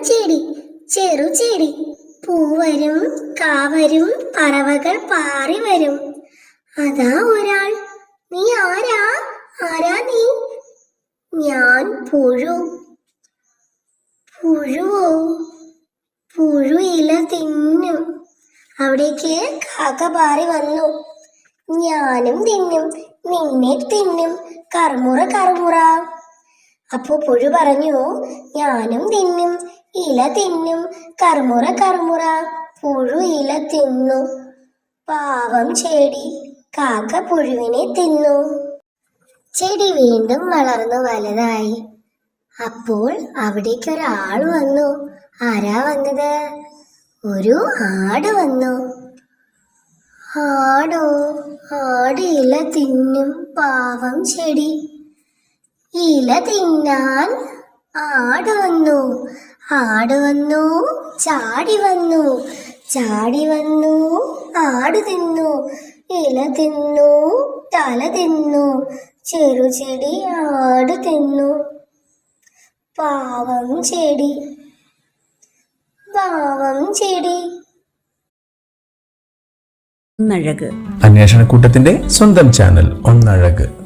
ചെടി ചെറുചെടി. പൂവരും കാവരും പറവകൾ പാറി വരും. അതാ ഒരാൾ. നീ ആരാ? ആരാ നീ? ഞാൻ പുഴു. പുഴുവോ? പുഴു ഇല തിന്നും. അവിടേക്ക് കാക്ക പാറി വന്നു. ഞാനും തിന്നും, നിന്നെ തിന്നും, കറുമുറ കറുമുറ. അപ്പോ പുഴു പറഞ്ഞു, ഞാനും തിന്നും, ഇല തിന്നും, കറുമുറ കറുമുറ. പുഴു ഇല തിന്നു. പാവം ചെടി. കാക്ക പുഴുവിനെ തിന്നു. ചെടി വീണ്ടും വളർന്നു വലുതായി. അപ്പോൾ അവിടേക്കൊരാൾ വന്നു. ആരാ വന്നത്? ഒരു ആട് വന്നു. ആടോ? ആട് ഇല തിന്നും. പാവം ചെടി. ഇല തിന്നാൻ ആട് വന്നു. ആട് വന്നു, ചാടി വന്നു. ചാടി വന്നു, ആട് തിന്നു. ഇല തിന്നു, തല തിന്നു. ചെറുചെടി ആട് തിന്നു. പാവം ചെടി. പാവം ചെടി. ഒന്നഴക് അന്വേഷണക്കൂട്ടത്തിന്റെ സ്വന്തം ചാനൽ ഒന്നഴക്.